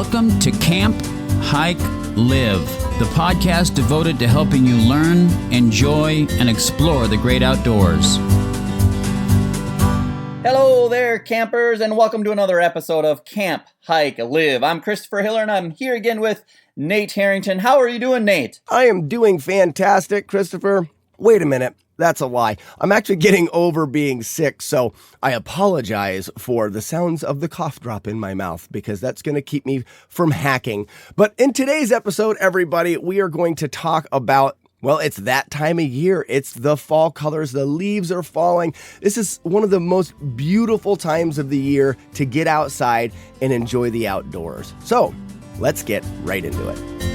Welcome to Camp, Hike, Live, the podcast devoted to helping you learn, enjoy, and explore the great outdoors. Hello there, campers, and welcome to another episode of Camp, Hike, Live. I'm Christopher Hiller, and I'm here again with Nate Harrington. How are you doing, Nate? I am doing fantastic, Christopher. Wait a minute. That's a lie. I'm actually getting over being sick, so I apologize for the sounds of the cough drop in my mouth because that's going to keep me from hacking. But in today's episode, everybody, we are going to talk about, well, it's that time of year. It's the fall colors. The leaves are falling. This is one of the most beautiful times of the year to get outside and enjoy the outdoors. So let's get right into it.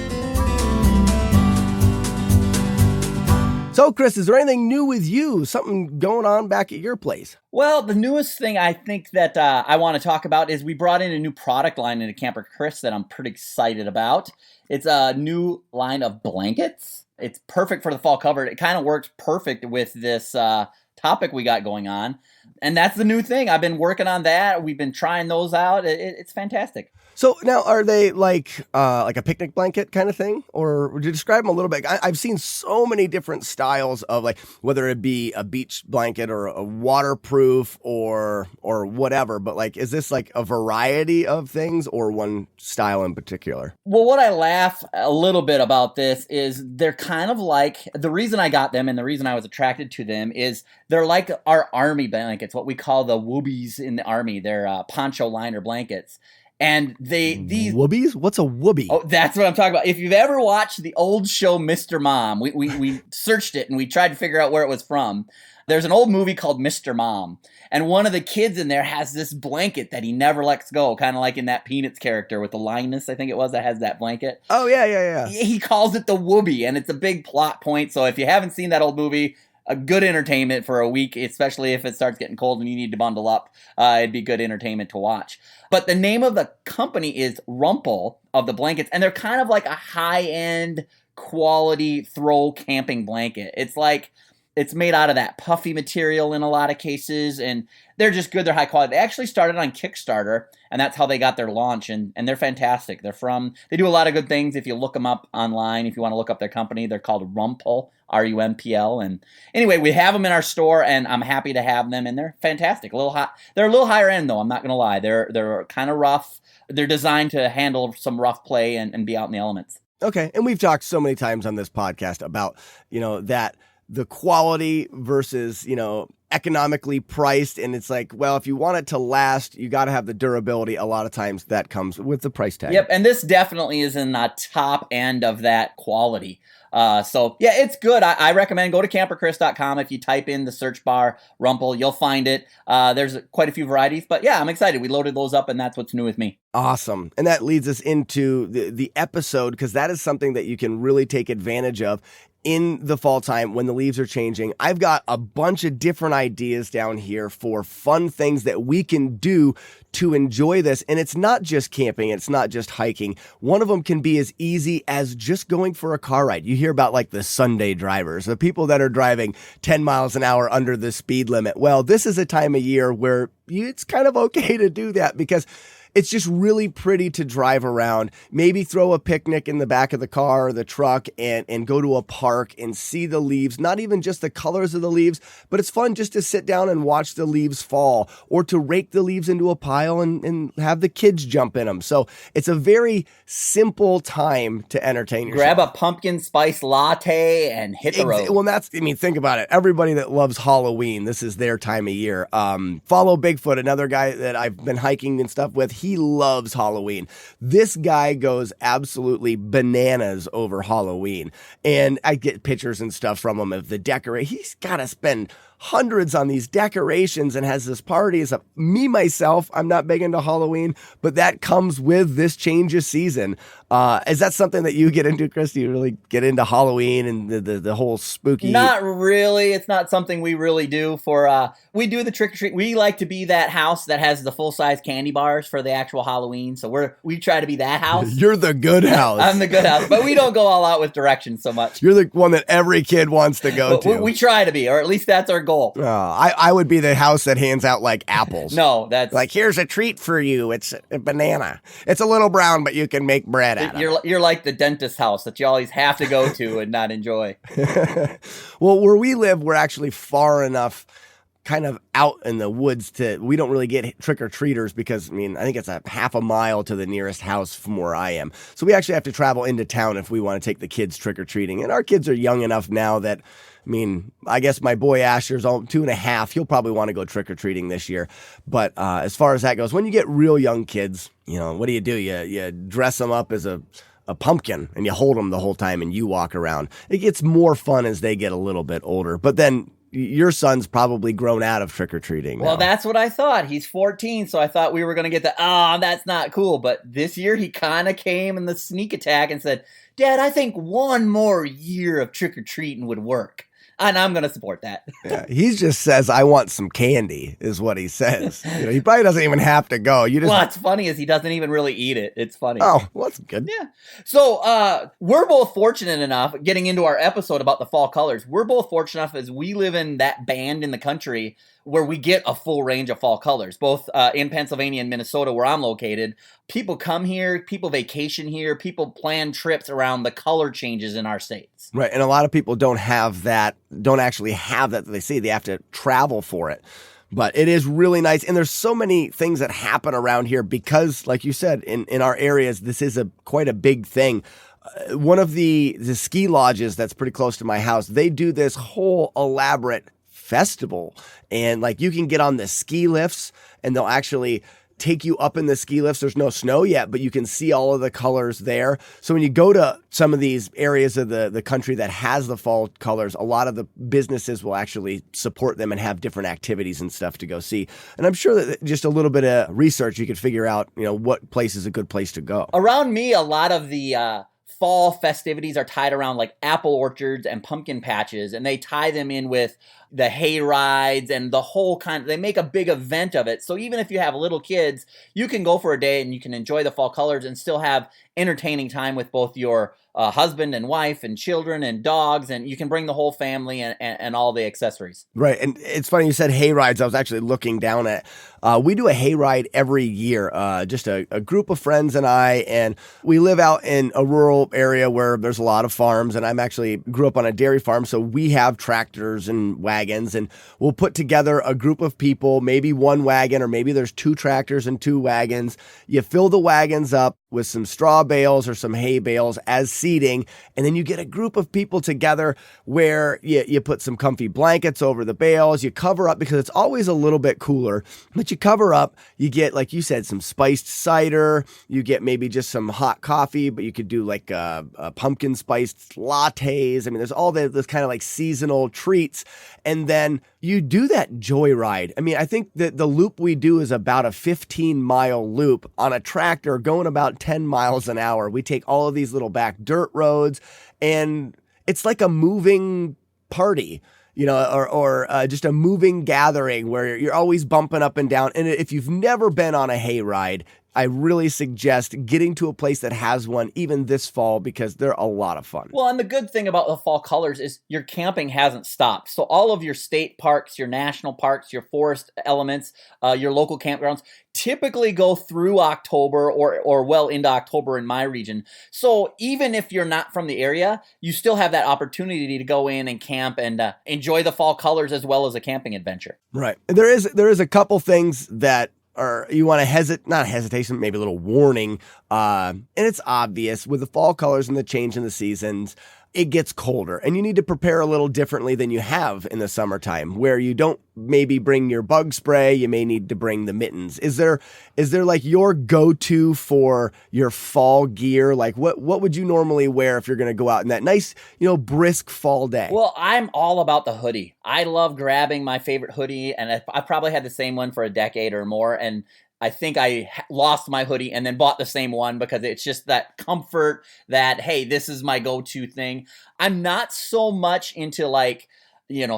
So, Chris, is there anything new with you? Something going on back at your place? Well, the newest thing I think that I want to talk about is we brought in a new product line into Camper Chris that I'm pretty excited about. It's a new line of blankets. It's perfect for the fall cover. It kind of works perfect with this topic we got going on. And that's the new thing. I've been working on that. We've been trying those out. It's fantastic. So now, are they like a picnic blanket kind of thing? Or would you describe them a little bit? I've seen so many different styles of, like, whether it be a beach blanket or a waterproof or whatever. But, like, is this like a variety of things or one style in particular? Well, what I laugh a little bit about this is they're kind of like, the reason I got them and the reason I was attracted to them is they're like our army blankets, what we call the woobies in the army. They're poncho liner blankets. And these woobies? What's a woobie? Oh, that's what I'm talking about. If you've ever watched the old show Mr. Mom, we searched it and we tried to figure out where it was from. There's an old movie called Mr. Mom, and one of the kids in there has this blanket that he never lets go, kind of like in that Peanuts character with the Linus, I think it was, that has that blanket. Oh, yeah. He calls it the woobie, and it's a big plot point. So if you haven't seen that old movie, a good entertainment for a week, especially if it starts getting cold and you need to bundle up. It'd be good entertainment to watch. But the name of the company is Rumpel of the blankets, and they're kind of like a high-end quality throw camping blanket. It's made out of that puffy material in a lot of cases, and they're just good. They're high quality. They actually started on Kickstarter, and that's how they got their launch, and they're fantastic. They do a lot of good things. If you look them up online, if you want to look up their company, they're called Rumpel, R-U-M-P-L. And anyway, we have them in our store, and I'm happy to have them, and they're fantastic. They're a little higher end, though. I'm not going to lie. They're kind of rough. They're designed to handle some rough play and be out in the elements. Okay, and we've talked so many times on this podcast about, that the quality versus, economically priced. And it's like, well, if you want it to last, you got to have the durability. A lot of times that comes with the price tag. Yep. And this definitely is in the top end of that quality. So yeah, it's good. I recommend go to camperchris.com. If you type in the search bar Rumpel, you'll find it. There's quite a few varieties, but yeah, I'm excited. We loaded those up, and that's what's new with me. Awesome. And that leads us into the episode, because that is something that you can really take advantage of in the fall time when the leaves are changing. I've got a bunch of different ideas down here for fun things that we can do to enjoy this. And it's not just camping. It's not just hiking. One of them can be as easy as just going for a car ride. You hear about like the Sunday drivers, the people that are driving 10 miles an hour under the speed limit. Well, this is a time of year where it's kind of okay to do that, because it's just really pretty to drive around, maybe throw a picnic in the back of the car or the truck and go to a park and see the leaves, not even just the colors of the leaves, but it's fun just to sit down and watch the leaves fall, or to rake the leaves into a pile and have the kids jump in them. So it's a very simple time to entertain yourself. Grab a pumpkin spice latte and hit the road. Well, think about it. Everybody that loves Halloween, this is their time of year. Follow Bigfoot, another guy that I've been hiking and stuff with. He loves Halloween. This guy goes absolutely bananas over Halloween. And I get pictures and stuff from him of the decorate. He's got to spend hundreds on these decorations and has this party. Myself, I'm not big into Halloween, but that comes with this change of season. Is that something that you get into, Chris? Do you really get into Halloween and the whole spooky? Not really. It's not something we really do we do the trick or treat. We like to be that house that has the full-size candy bars for the actual Halloween. So we try to be that house. You're the good house. I'm the good house, but we don't go all out with directions so much. You're the one that every kid wants to go to. We try to be, or at least that's our goal. I would be the house that hands out like apples. No, that's like, here's a treat for you. It's a banana. It's a little brown, but you can make bread out of it. You're like the dentist house that you always have to go to and not enjoy. Well, where we live, we're actually far enough kind of out in the woods we don't really get trick-or-treaters because, I think it's a half a mile to the nearest house from where I am. So we actually have to travel into town if we want to take the kids trick-or-treating. And our kids are young enough now that, I guess my boy Asher's 2.5. He'll probably want to go trick-or-treating this year. But as far as that goes, when you get real young kids, what do? You dress them up as a pumpkin and you hold them the whole time and you walk around. It gets more fun as they get a little bit older. But then your son's probably grown out of trick-or-treating now. Well, that's what I thought. He's 14, so I thought we were going to get that's not cool. But this year he kind of came in the sneak attack and said, Dad, I think one more year of trick-or-treating would work. And I'm going to support that. Yeah, he just says, I want some candy, is what he says. He probably doesn't even have to go. What's funny is he doesn't even really eat it. It's funny. Oh, well, that's good. Yeah. So we're both fortunate enough, getting into our episode about the fall colors, we're both fortunate enough as we live in that band in the country where we get a full range of fall colors, both in Pennsylvania and Minnesota, where I'm located. People come here, people vacation here, people plan trips around the color changes in our states. Right, and a lot of people don't actually have that they see. They have to travel for it. But it is really nice, and there's so many things that happen around here because, like you said, in our areas, this is quite a big thing. One of the ski lodges that's pretty close to my house, they do this whole elaborate festival, and like you can get on the ski lifts and they'll actually take you up in the ski lifts. There's no snow yet, but you can see all of the colors there. So when you go to some of these areas of the country that has the fall colors, a lot of the businesses will actually support them and have different activities and stuff to go see. And I'm sure that just a little bit of research, you could figure out, what place is a good place to go. Around me, a lot of the fall festivities are tied around like apple orchards and pumpkin patches, and they tie them in with the hay rides and the whole they make a big event of it. So even if you have little kids, you can go for a day and you can enjoy the fall colors and still have entertaining time with both your husband and wife and children and dogs, and you can bring the whole family and all the accessories. Right, and it's funny you said hay rides. I was actually looking down at we do a hay ride every year, just a group of friends and I, and we live out in a rural area where there's a lot of farms, and I'm actually grew up on a dairy farm, so we have tractors and wagons, and we'll put together a group of people, maybe one wagon, or maybe there's 2 tractors and 2 wagons. You fill the wagons up with some straw bales or some hay bales as seating, and then you get a group of people together where you put some comfy blankets over the bales, you cover up because it's always a little bit cooler, but you cover up, you get, like you said, some spiced cider, you get maybe just some hot coffee, but you could do like a pumpkin spiced lattes. There's all those kind of like seasonal treats, and then you do that joyride. I think that the loop we do is about a 15-mile loop on a tractor going about 10 miles an hour. We take all of these little back dirt roads, and it's like a moving party, or just a moving gathering where you're always bumping up and down. And if you've never been on a hay ride, I really suggest getting to a place that has one even this fall because they're a lot of fun. Well, and the good thing about the fall colors is your camping hasn't stopped. So all of your state parks, your national parks, your forest elements, your local campgrounds typically go through October or well into October in my region. So even if you're not from the area, you still have that opportunity to go in and camp and enjoy the fall colors as well as a camping adventure. Right. There is a couple things that or you want to not hesitation, maybe a little warning. And it's obvious with the fall colors and the change in the seasons, it gets colder and you need to prepare a little differently than you have in the summertime where you don't maybe bring your bug spray. You may need to bring the mittens. Is there like your go-to for your fall gear? Like what would you normally wear if you're going to go out in that nice, brisk fall day? Well, I'm all about the hoodie. I love grabbing my favorite hoodie, and I probably had the same one for a decade or more. And I think I lost my hoodie and then bought the same one because it's just that comfort that, hey, this is my go-to thing. I'm not so much into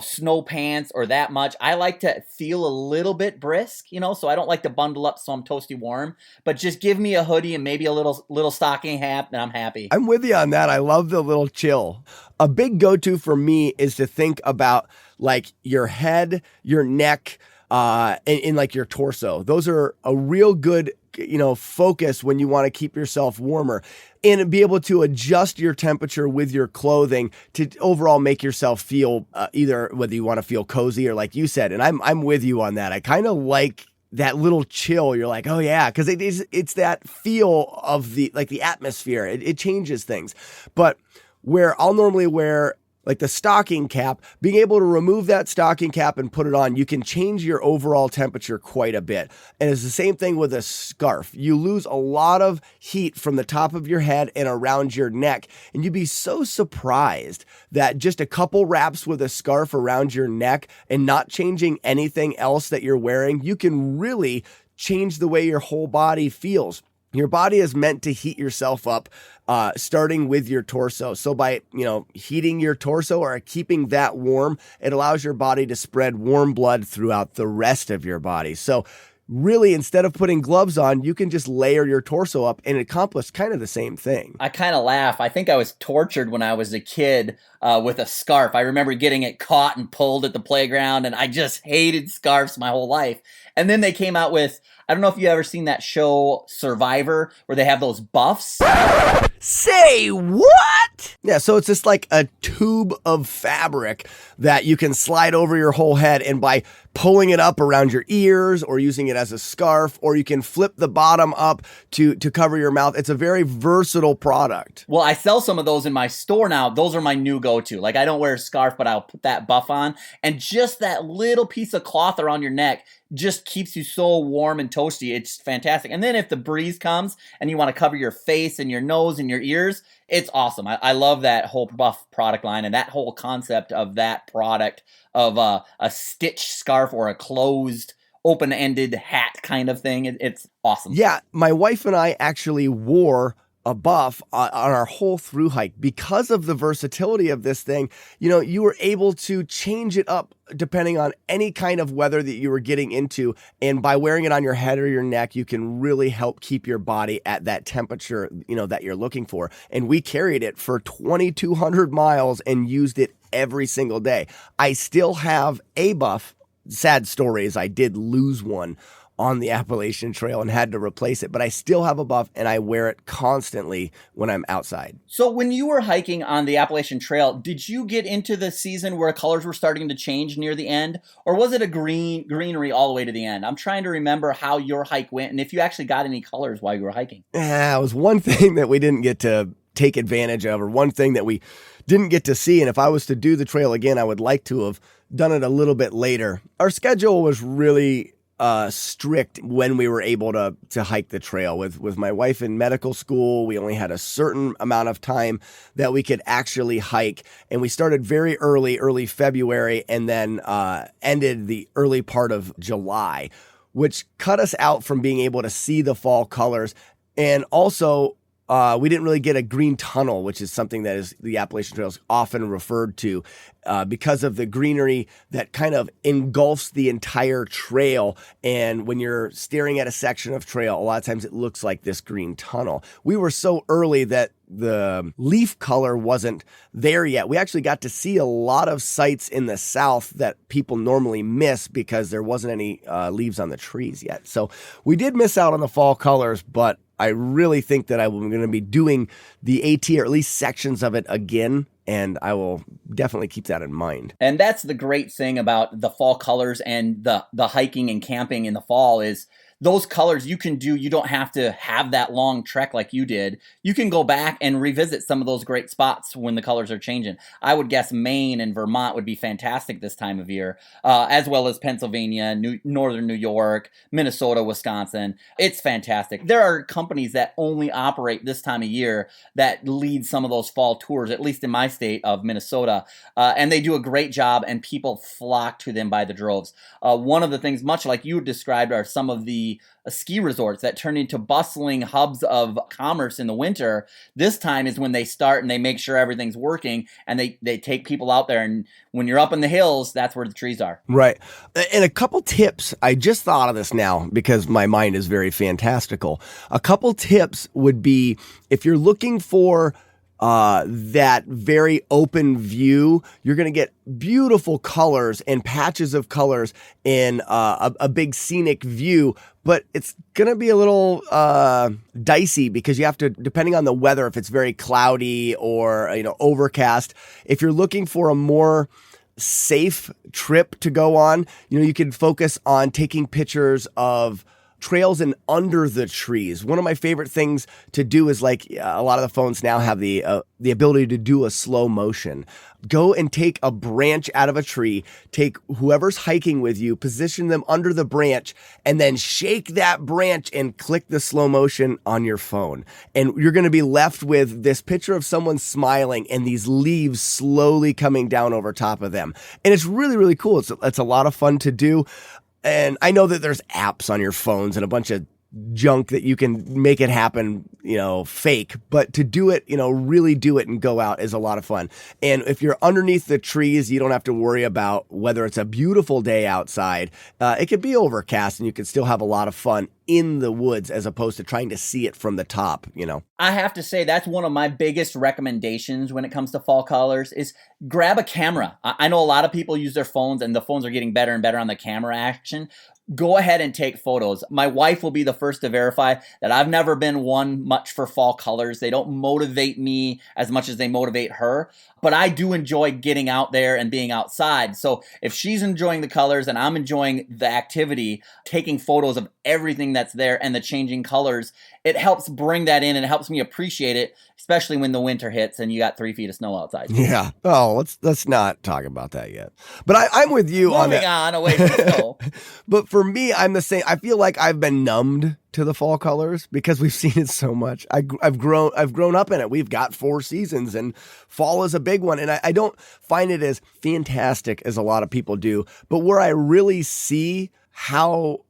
snow pants or that much. I like to feel a little bit brisk, so I don't like to bundle up so I'm toasty warm, but just give me a hoodie and maybe a little stocking hat and I'm happy. I'm with you on that. I love the little chill. A big go-to for me is to think about like your head, your neck, and like your torso. Those are a real good, focus when you want to keep yourself warmer, and be able to adjust your temperature with your clothing to overall make yourself feel either whether you want to feel cozy or like you said. And I'm with you on that. I kind of like that little chill. You're like, oh yeah, because it's that feel of the atmosphere. It changes things. But where I'll normally wear like the stocking cap, being able to remove that stocking cap and put it on, you can change your overall temperature quite a bit. And it's the same thing with a scarf. You lose a lot of heat from the top of your head and around your neck. And you'd be so surprised that just a couple wraps with a scarf around your neck and not changing anything else that you're wearing, you can really change the way your whole body feels. Your body is meant to heat yourself up, starting with your torso. So by, heating your torso or keeping that warm, it allows your body to spread warm blood throughout the rest of your body. So really, instead of putting gloves on, you can just layer your torso up and accomplish kind of the same thing. I kind of laugh. I think I was tortured when I was a kid with a scarf. I remember getting it caught and pulled at the playground, and I just hated scarves my whole life. And then they came out with, I don't know if you ever seen that show Survivor, where they have those buffs. Say what? Yeah, so it's just like a tube of fabric that you can slide over your whole head, and by pulling it up around your ears or using it as a scarf, or you can flip the bottom up to cover your mouth. It's a very versatile product. Well, I sell some of those in my store now. Those are my new go-to. Like, I don't wear a scarf, but I'll put that buff on, and just that little piece of cloth around your neck just keeps you so warm and toasty. It's fantastic. And then if the breeze comes and you want to cover your face and your nose and your ears, it's awesome. I love that whole buff product line and that whole concept of that product of a stitched scarf or a closed open-ended hat kind of thing. It's awesome. Yeah, my wife and I actually wore a buff on our whole through hike because of the versatility of this thing. You were able to change it up depending on any kind of weather that you were getting into. And by wearing it on your head or your neck, you can really help keep your body at that temperature, that you're looking for. And we carried it for 2,200 miles and used it every single day. I still have a buff. Sad story is I did lose one on the Appalachian Trail and had to replace it, but I still have a buff and I wear it constantly when I'm outside. So when you were hiking on the Appalachian Trail, did you get into the season where colors were starting to change near the end, or was it a greenery all the way to the end? I'm trying to remember how your hike went and if you actually got any colors while you were hiking. Yeah, it was one thing that we didn't get to take advantage of, or one thing that we didn't get to see. And if I was to do the trail again, I would like to have done it a little bit later. Our schedule was really strict when we were able to hike the trail. With my wife in medical school, we only had a certain amount of time that we could actually hike, and we started very early February, and then ended the early part of July, which cut us out from being able to see the fall colors. And also we didn't really get a green tunnel, which is something that is the Appalachian Trail is often referred to because of the greenery that kind of engulfs the entire trail. And when you're staring at a section of trail, a lot of times it looks like this green tunnel. We were so early that the leaf color wasn't there yet. We actually got to see a lot of sites in the south that people normally miss because there wasn't any leaves on the trees yet. So we did miss out on the fall colors, but I really think that I'm going to be doing the AT, or at least sections of it again, and I will definitely keep that in mind. And that's the great thing about the fall colors and the hiking and camping in the fall is those colors you can do. You don't have to have that long trek like you did. You can go back and revisit some of those great spots when the colors are changing. I would guess Maine and Vermont would be fantastic this time of year, as well as Pennsylvania, northern New York, Minnesota, Wisconsin. It's fantastic. There are companies that only operate this time of year that lead some of those fall tours, at least in my state of Minnesota, and they do a great job, and people flock to them by the droves. One of the things, much like you described, are some of the ski resorts that turn into bustling hubs of commerce in the winter. This time is when they start and they make sure everything's working, and they take people out there. And when you're up in the hills, that's where the trees are. Right. And a couple tips, I just thought of this now because my mind is very fantastical. A couple tips would be, if you're looking for that very open view, you're going to get beautiful colors and patches of colors in a big scenic view. But it's going to be a little dicey because you have to, depending on the weather, if it's very cloudy or overcast, if you're looking for a more safe trip to go on, you can focus on taking pictures of trails and under the trees. One of my favorite things to do is a lot of the phones now have the ability to do a slow motion. Go and take a branch out of a tree, take whoever's hiking with you, position them under the branch, and then shake that branch and click the slow motion on your phone. And you're going to be left with this picture of someone smiling and these leaves slowly coming down over top of them. And it's really, really cool. It's a lot of fun to do. And I know that there's apps on your phones and a bunch of junk that you can make it happen, fake, but to do it, really do it and go out is a lot of fun. And if you're underneath the trees, you don't have to worry about whether it's a beautiful day outside. It could be overcast and you can still have a lot of fun in the woods as opposed to trying to see it from the top, I have to say that's one of my biggest recommendations when it comes to fall colors is grab a camera. I know a lot of people use their phones and the phones are getting better and better on the camera action. Go ahead and take photos. My wife will be the first to verify that I've never been one much for fall colors. They don't motivate me as much as they motivate her, but I do enjoy getting out there and being outside. So if she's enjoying the colors and I'm enjoying the activity, taking photos of everything that's there and the changing colors, it helps bring that in and it helps me appreciate it, especially when the winter hits and you got 3 feet of snow outside. Yeah. Oh, let's not talk about that yet. But I'm with you on that. Moving on away from snow. But for me, I'm the same. I feel like I've been numbed to the fall colors because we've seen it so much. I've grown up in it. We've got 4 seasons and fall is a big one. And I don't find it as fantastic as a lot of people do. But where I really see how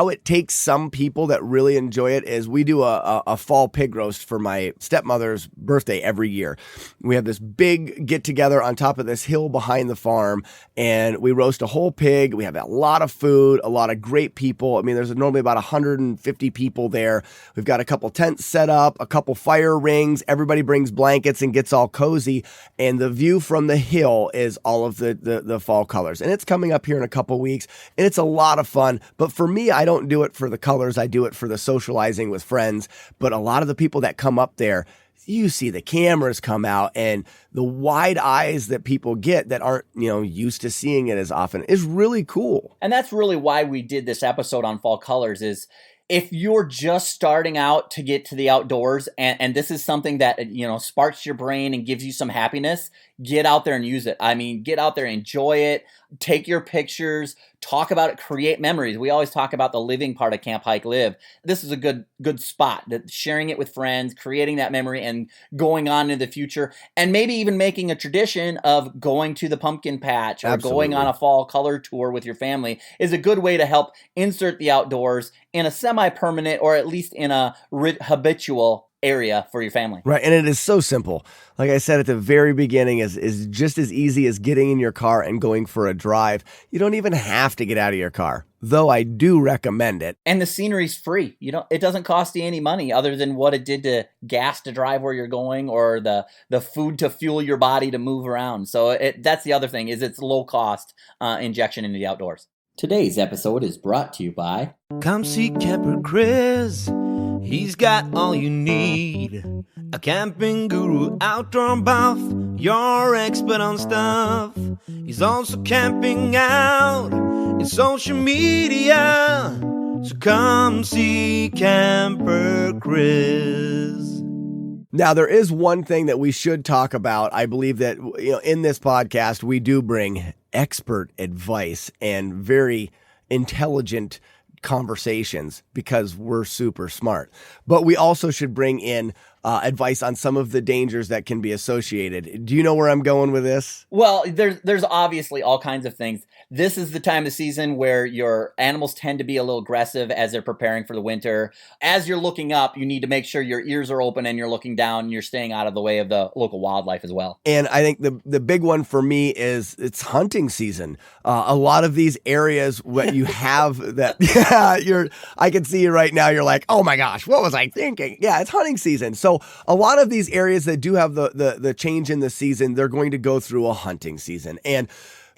it takes some people that really enjoy it is we do a fall pig roast for my stepmother's birthday every year. We have this big get together on top of this hill behind the farm and we roast a whole pig. We have a lot of food, a lot of great people. I mean, there's normally about 150 people there. We've got a couple tents set up, a couple fire rings. Everybody brings blankets and gets all cozy. And the view from the hill is all of the fall colors. And it's coming up here in a couple weeks and it's a lot of fun. But for me, I don't do it for the colors. I do it for the socializing with friends. But a lot of the people that come up there, you see the cameras come out and the wide eyes that people get that aren't, used to seeing it as often is really cool. And that's really why we did this episode on fall colors is if you're just starting out to get to the outdoors and this is something that, sparks your brain and gives you some happiness, get out there and use it. I mean, get out there, enjoy it, take your pictures, talk about it, create memories. We always talk about the living part of Camp Hike Live. This is a good spot, that sharing it with friends, creating that memory and going on into the future and maybe even making a tradition of going to the pumpkin patch or Absolutely. going on a fall color tour with your family is a good way to help insert the outdoors in a semi-permanent or at least in a habitual area for your family. Right. And it is so simple. Like I said at the very beginning, is just as easy as getting in your car and going for a drive. You don't even have to get out of your car, though I do recommend it. And the scenery's free. It doesn't cost you any money other than what it did to gas to drive where you're going or the food to fuel your body to move around. So that's the other thing is it's low cost injection into the outdoors. Today's episode is brought to you by Come see Camper Chris. He's got all you need. A camping guru, outdoor buff, your expert on stuff. He's also camping out in social media. So come see Camper Chris. Now, there is one thing that we should talk about. I believe that in this podcast, we do bring expert advice and very intelligent conversations because we're super smart. But we also should bring in advice on some of the dangers that can be associated. Do you know where I'm going with this? Well, there's obviously all kinds of things. This is the time of season where your animals tend to be a little aggressive as they're preparing for the winter. As you're looking up, you need to make sure your ears are open and you're looking down and you're staying out of the way of the local wildlife as well. And I think the big one for me is it's hunting season. A lot of these areas where you have that, I can see you right now. You're like, oh my gosh, what was I thinking? Yeah, it's hunting season. So So a lot of these areas that do have the change in the season, they're going to go through a hunting season. And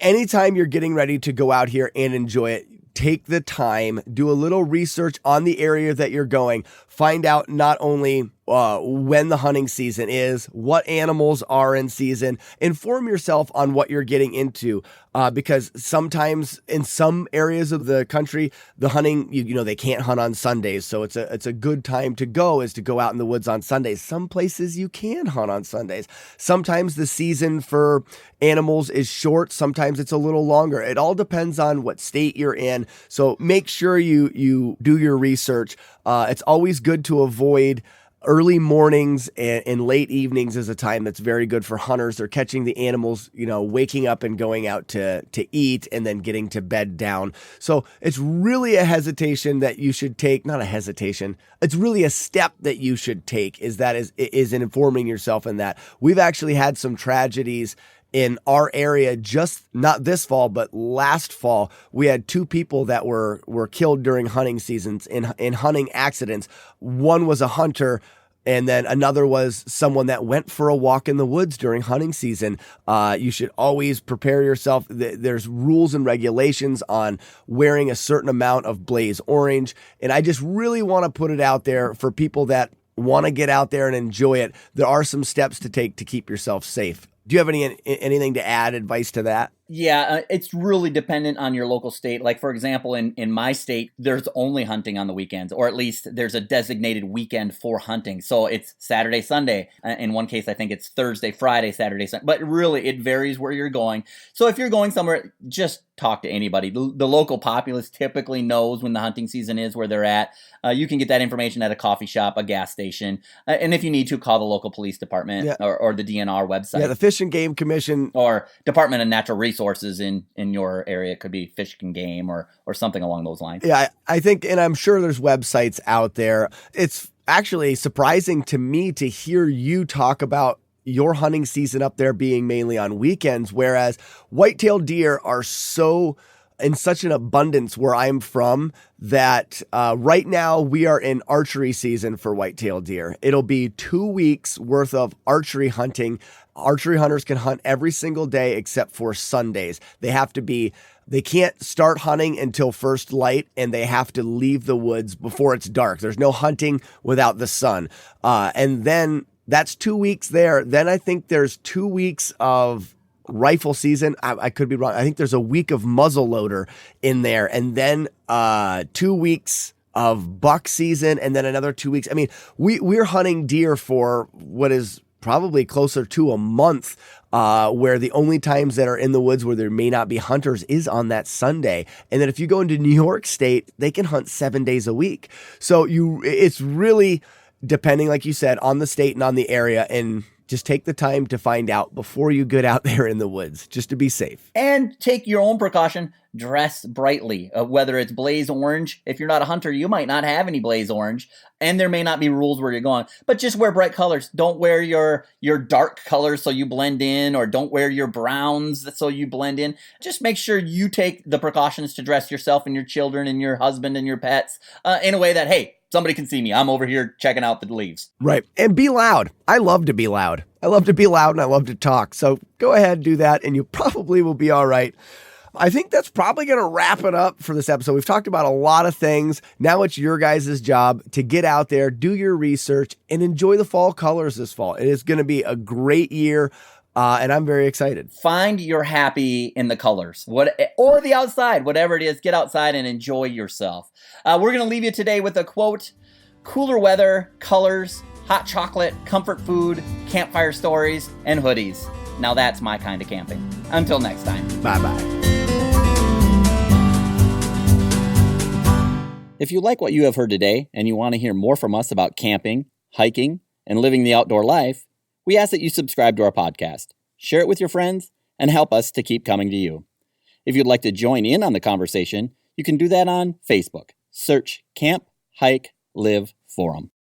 anytime you're getting ready to go out here and enjoy it, take the time, do a little research on the area that you're going, find out not only when the hunting season is, what animals are in season, inform yourself on what you're getting into, because sometimes in some areas of the country, the hunting, you know, they can't hunt on Sundays. So it's a good time to go out in the woods on Sundays. Some places you can hunt on Sundays. Sometimes the season for animals is short. Sometimes it's a little longer. It all depends on what state you're in. So make sure you do your research. It's always good to avoid early mornings and late evenings is a time that's very good for hunters. They're catching the animals, you know, waking up and going out to eat and then getting to bed down. So it's really a hesitation that you should take, not a hesitation. It's really a step that you should take is in informing yourself in that. We've actually had some tragedies in our area, just not this fall, but last fall. We had 2 people that were killed during hunting seasons in hunting accidents. One was a hunter, and then another was someone that went for a walk in the woods during hunting season. You should always prepare yourself. There's rules and regulations on wearing a certain amount of blaze orange. And I just really want to put it out there for people that want to get out there and enjoy it. There are some steps to take to keep yourself safe. Do you have anything to add, advice to that? Yeah, it's really dependent on your local state. Like, for example, in my state, there's only hunting on the weekends, or at least there's a designated weekend for hunting. So it's Saturday, Sunday. In one case, I think it's Thursday, Friday, Saturday, Sunday. But really, it varies where you're going. So if you're going somewhere, just talk to anybody. The local populace typically knows when the hunting season is, where they're at. You can get that information at a coffee shop, a gas station. And if you need to, call the local police department or the DNR website. Yeah, the Fish and Game Commission. Or Department of Natural Resources in your area. It could be Fish and Game or something along those lines. Yeah, I think, and I'm sure there's websites out there. It's actually surprising to me to hear you talk about your hunting season up there being mainly on weekends, whereas white-tailed deer are so in such an abundance where I'm from that right now we are in archery season for white-tailed deer. It'll be 2 weeks worth of archery hunting. Archery hunters can hunt every single day except for Sundays. They can't start hunting until first light, and they have to leave the woods before it's dark. There's no hunting without the sun. And then that's 2 weeks there. Then I think there's 2 weeks of rifle season. I could be wrong. I think there's a week of muzzleloader in there, and then 2 weeks of buck season, and then another 2 weeks. I mean, we're hunting deer for what is probably closer to a month, where the only times that are in the woods where there may not be hunters is on that Sunday. And then if you go into New York State, they can hunt 7 days a week. So it's really depending, like you said, on the state and on the area, and just take the time to find out before you get out there in the woods, just to be safe. And take your own precaution. Dress brightly, whether it's blaze orange. If you're not a hunter, you might not have any blaze orange, and there may not be rules where you're going, but just wear bright colors. Don't wear your dark colors so you blend in, or don't wear your browns so you blend in. Just make sure you take the precautions to dress yourself and your children and your husband and your pets in a way that, hey, somebody can see me. I'm over here checking out the leaves. Right. And be loud. I love to be loud. I love to be loud and I love to talk. So go ahead and do that and you probably will be all right. I think that's probably going to wrap it up for this episode. We've talked about a lot of things. Now it's your guys' job to get out there, do your research, and enjoy the fall colors this fall. It is going to be a great year. And I'm very excited. Find your happy in the colors, or the outside, whatever it is. Get outside and enjoy yourself. We're going to leave you today with a quote: cooler weather, colors, hot chocolate, comfort food, campfire stories, and hoodies. Now that's my kind of camping. Until next time. Bye-bye. If you like what you have heard today and you want to hear more from us about camping, hiking, and living the outdoor life, we ask that you subscribe to our podcast, share it with your friends, and help us to keep coming to you. If you'd like to join in on the conversation, you can do that on Facebook. Search Camp, Hike, Live Forum.